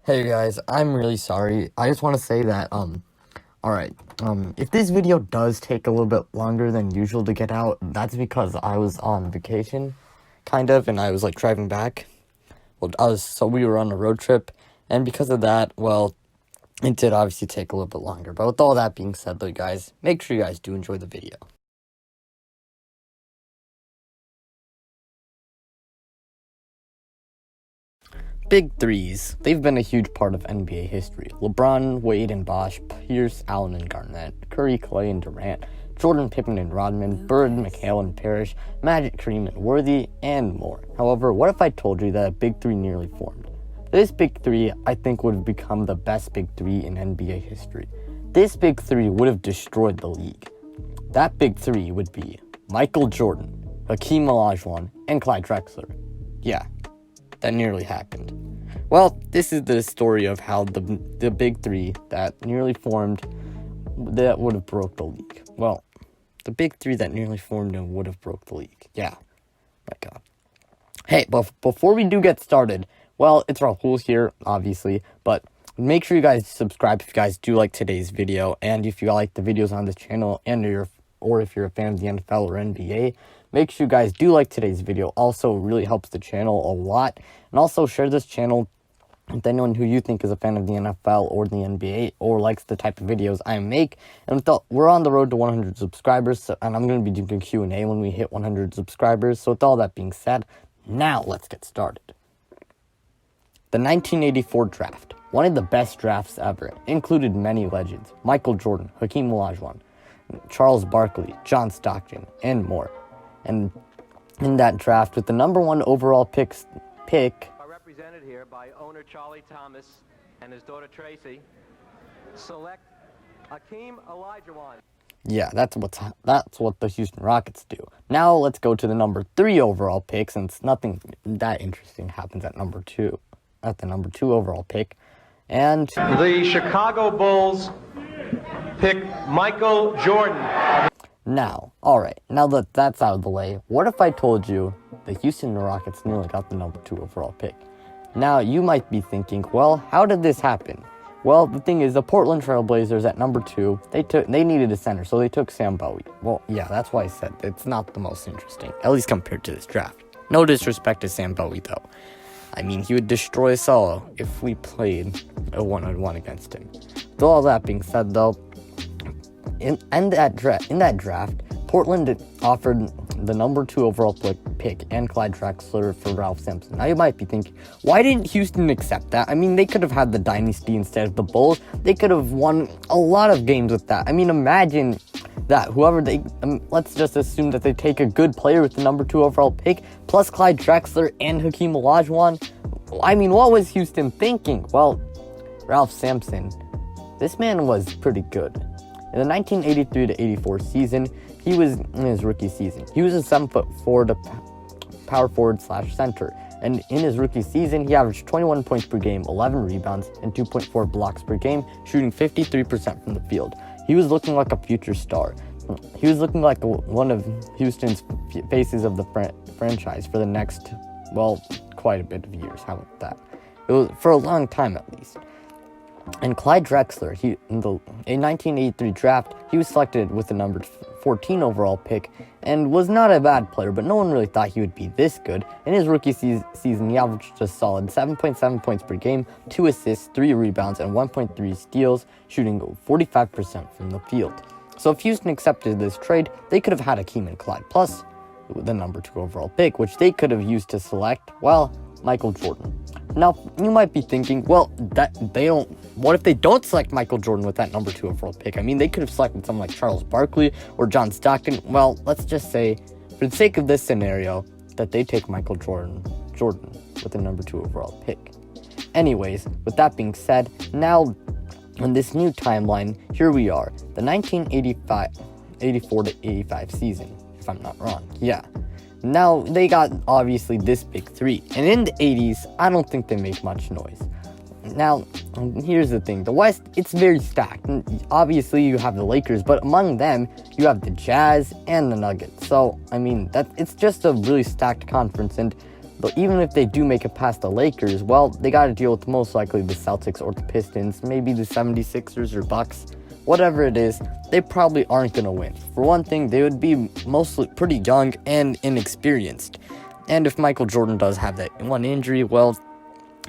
Hey guys, I'm really sorry. I just want to say that, alright, if this video does take a little bit longer than usual to get out, that's because I was on vacation, kind of, and I was, driving back. So we were on a road trip, and because of that, well, it did obviously take a little bit longer. But with all that being said, though, guys, make sure you guys do enjoy the video. Big threes. They've been a huge part of NBA history. LeBron, Wade, and Bosh, Pierce, Allen, and Garnett, Curry, Clay, and Durant, Jordan, Pippen, and Rodman, Bird, McHale, and Parrish, Magic, Kareem, and Worthy, and more. However, what if I told you that a big three nearly formed? This big three, I think, would have become the best big three in NBA history. This big three would have destroyed the league. That big three would be Michael Jordan, Hakeem Olajuwon, and Clyde Drexler. Yeah, that nearly happened. Well, this is the story of how the big three that nearly formed that would have broke the league. Well, the big three that nearly formed and would have broke the league. Yeah, my God. Hey, but before we do get started, well, it's Rahul here, obviously, but make sure you guys subscribe if you guys do like today's video, and if you like the videos on this channel, or if you're a fan of the NFL or NBA, make sure you guys do like today's video. Also, really helps the channel a lot. And also share this channel with anyone who you think is a fan of the NFL or the NBA or likes the type of videos I make. And we're on the road to 100 subscribers, and I'm going to be doing Q&A when we hit 100 subscribers. So with all that being said, now let's get started. The 1984 draft, one of the best drafts ever, included many legends: Michael Jordan, Hakeem Olajuwon, Charles Barkley, John Stockton, and more. And in that draft, with the number one overall pick are represented here by owner Charlie Thomas and his daughter Tracy. Select Hakeem Olajuwon. Yeah, that's what the Houston Rockets do. Now let's go to the number 3 overall pick, since nothing that interesting happens at the number 2 overall pick. And The Chicago Bulls pick Michael Jordan. now that that's out of the way, what if I told you the Houston Rockets nearly got the number 2 overall pick? Now, you might be thinking, well, how did this happen? Well, the thing is, the Portland Trail Blazers at number 2, they needed a center, so they took Sam Bowie. Well, yeah, that's why I said it's not the most interesting, at least compared to this draft. No disrespect to Sam Bowie, though. I mean, he would destroy us all if we played a one-on-one against him. With all that being said, though, in that draft, Portland offered the number 2 overall pick and Clyde Drexler for Ralph Sampson. Now you might be thinking, why didn't Houston accept that? I mean, they could have had the dynasty instead of the Bulls. They could have won a lot of games with that. I mean, imagine that let's just assume that they take a good player with the number 2 overall pick, plus Clyde Drexler and Hakeem Olajuwon. I mean, what was Houston thinking? Well, Ralph Sampson, this man was pretty good. In the 1983-84 season, he was in his rookie season. He was a 7'4" power forward / center. And in his rookie season, he averaged 21 points per game, 11 rebounds, and 2.4 blocks per game, shooting 53% from the field. He was looking like a future star. He was looking like one of Houston's faces of the franchise for the next, well, quite a bit of years. How about that? It was for a long time, at least. And Clyde Drexler, in 1983 draft, he was selected with the number 14 overall pick and was not a bad player, but no one really thought he would be this good. In his rookie season, he averaged a solid 7.7 points per game, 2 assists, 3 rebounds, and 1.3 steals, shooting 45% from the field. So if Houston accepted this trade, they could have had Hakeem and Clyde, plus the number 2 overall pick, which they could have used to select, well, Michael Jordan. Now, you might be thinking, well, what if they don't select Michael Jordan with that number 2 overall pick? I mean, they could have selected someone like Charles Barkley or John Stockton. Well, let's just say, for the sake of this scenario, that they take Michael Jordan with the number 2 overall pick. Anyways, with that being said, now, on this new timeline, here we are, the 1984-85 season, if I'm not wrong. Yeah. Now, they got, obviously, this big three. And in the 80s, I don't think they make much noise. Now, here's the thing. The West, it's very stacked. Obviously, you have the Lakers, but among them, you have the Jazz and the Nuggets. So, I mean, it's just a really stacked conference. And But even if they do make it past the Lakers, well, they got to deal with most likely the Celtics or the Pistons, maybe the 76ers or Bucks. Whatever it is, they probably aren't going to win. For one thing, they would be mostly pretty young and inexperienced. And if Michael Jordan does have that one injury, well,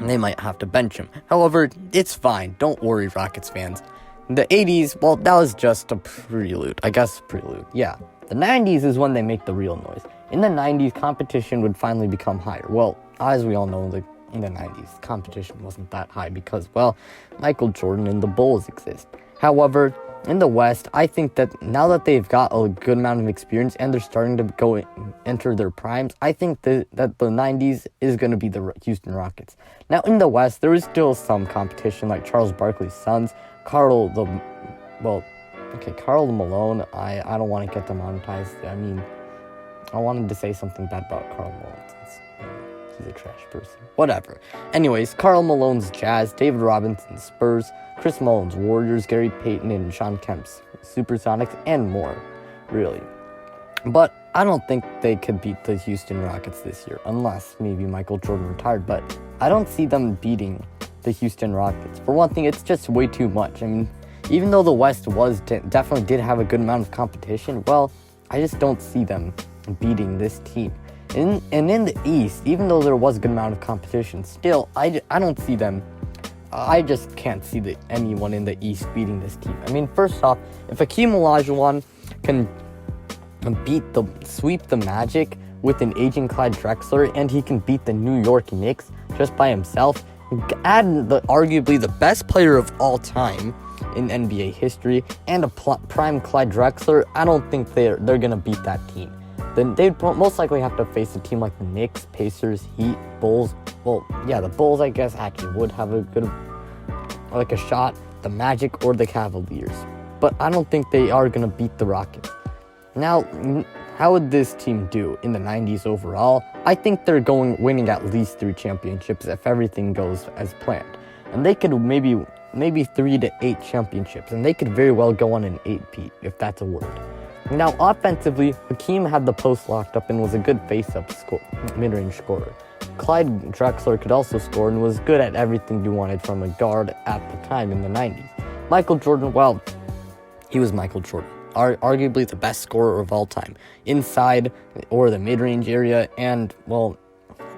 they might have to bench him. However, it's fine. Don't worry, Rockets fans. The 80s, well, that was just a prelude. I guess prelude, yeah. The 90s is when they make the real noise. In the 90s, competition would finally become higher. Well, as we all know, in the 90s, competition wasn't that high because, well, Michael Jordan and the Bulls exist. However, in the West, I think that now that they've got a good amount of experience and they're starting to enter their primes, I think that the 90s is going to be the Houston Rockets. Now, in the West, there is still some competition, like Charles Barkley's sons, Karl Malone. I don't want to get demonetized. I mean, I wanted to say something bad about Karl Malone since he's a trash person. Whatever. Anyways, Karl Malone's Jazz, David Robinson's Spurs, Chris Mullin's Warriors, Gary Payton and Sean Kemp's Supersonics, and more, really. But I don't think they could beat the Houston Rockets this year, unless maybe Michael Jordan retired. But I don't see them beating the Houston Rockets. For one thing, it's just way too much. I mean, even though the West definitely did have a good amount of competition, well, I just don't see them beating this team. And in the East, even though there was a good amount of competition, still, I don't see them. I just can't see anyone in the East beating this team. I mean, first off, if Hakeem Olajuwon can sweep the Magic with an aging Clyde Drexler, and he can beat the New York Knicks just by himself, add arguably the best player of all time in NBA history and a prime Clyde Drexler, I don't think they're gonna beat that team. Then they'd most likely have to face a team like the Knicks, Pacers, Heat, Bulls. Well, yeah, the Bulls, I guess, actually would have a shot, the Magic or the Cavaliers. But I don't think they are going to beat the Rockets. Now, how would this team do in the 90s overall? I think they're winning at least 3 championships if everything goes as planned. And they could maybe 3 to 8 championships. And they could very well go on an 8-peat, if that's a word. Now, offensively, Hakeem had the post locked up and was a good face-up mid-range scorer. Clyde Drexler could also score and was good at everything you wanted from a guard at the time in the 90s. Michael Jordan, well, he was Michael Jordan, arguably the best scorer of all time, inside or the mid-range area, and, well,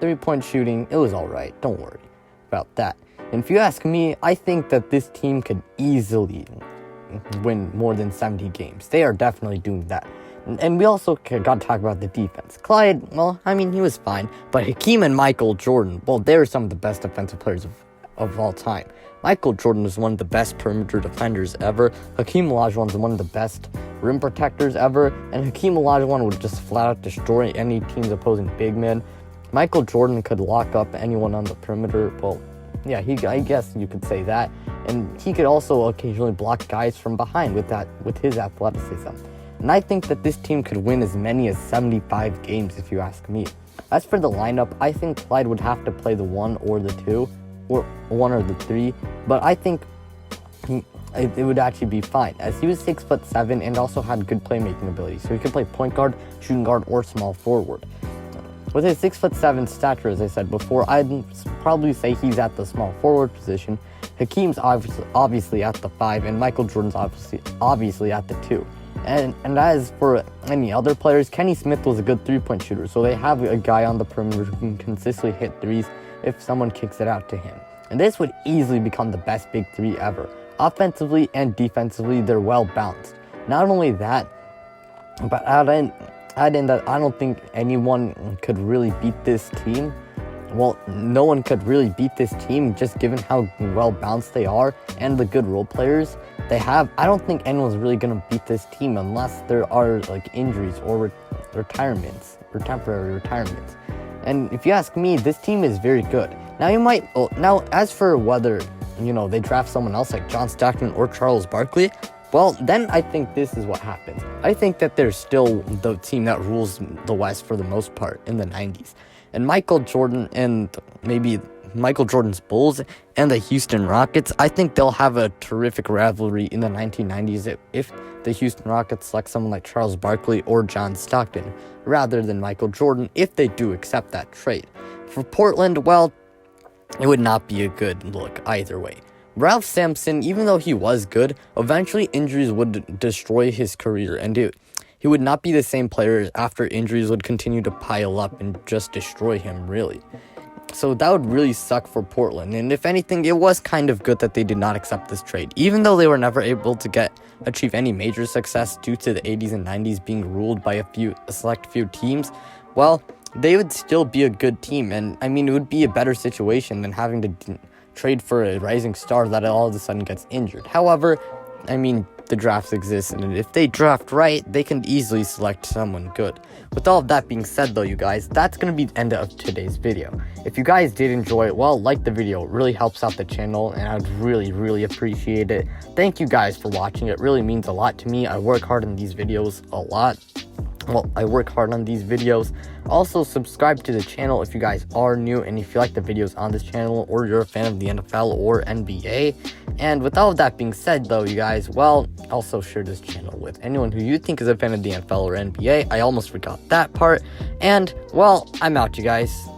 3-point shooting, it was all right. Don't worry about that. And if you ask me, I think that this team could easily win more than 70 games. They are definitely doing that. And we also got to talk about the defense. Clyde, well, I mean, he was fine. But Hakeem and Michael Jordan, well, they're some of the best defensive players of all time. Michael Jordan was one of the best perimeter defenders ever. Hakeem Olajuwon's one of the best rim protectors ever. And Hakeem Olajuwon would just flat out destroy any team's opposing big man. Michael Jordan could lock up anyone on the perimeter. Well, yeah, I guess you could say that. And he could also occasionally block guys from behind with his athleticism. And I think that this team could win as many as 75 games if you ask me. As for the lineup, I think Clyde would have to play the 1 or the 2, or 1 or the 3, but I think it would actually be fine, as he was 6'7" and also had good playmaking ability, so he could play point guard, shooting guard, or small forward. With his 6'7" stature, as I said before, I'd probably say he's at the small forward position. Hakeem's obviously at the 5, and Michael Jordan's obviously at the 2. And as for any other players, Kenny Smith was a good 3-point shooter, so they have a guy on the perimeter who can consistently hit threes if someone kicks it out to him. And this would easily become the best big 3 ever. Offensively and defensively, they're well balanced. Not only that, but add in that I don't think anyone could really beat this team. Well, no one could really beat this team just given how well balanced they are and the good role players they have. I don't think anyone's really going to beat this team unless there are like injuries or retirements or temporary retirements. And if you ask me, this team is very good. Now as for whether, they draft someone else like John Stockton or Charles Barkley, well, then I think this is what happens. I think that they're still the team that rules the West for the most part in the 90s. And Michael Jordan and maybe Michael Jordan's Bulls and the Houston Rockets, I think they'll have a terrific rivalry in the 1990s if the Houston Rockets select someone like Charles Barkley or John Stockton rather than Michael Jordan if they do accept that trade. For Portland, well, it would not be a good look either way. Ralph Sampson, even though he was good, eventually injuries would destroy his career, and he would not be the same player after injuries would continue to pile up and just destroy him, really. So that would really suck for Portland, and if anything, it was kind of good that they did not accept this trade. Even though they were never able to achieve any major success due to the 80s and 90s being ruled by a select few teams, well, they would still be a good team, and I mean, it would be a better situation than having to trade for a rising star that all of a sudden gets injured. However, I mean, the drafts exist, and if they draft right, they can easily select someone good. With all of that being said, though, you guys, that's going to be the end of today's video. If you guys did enjoy it, well, like the video. It really helps out the channel, and I would really, really appreciate it. Thank you guys for watching. It really means a lot to me. I work hard on these videos a lot. Well, I work hard on these videos. Also, subscribe to the channel if you guys are new and if you like the videos on this channel or you're a fan of the NFL or NBA. And with all of that being said, though, you guys, well, also share this channel with anyone who you think is a fan of the NFL or NBA. I almost forgot that part. And, well, I'm out, you guys.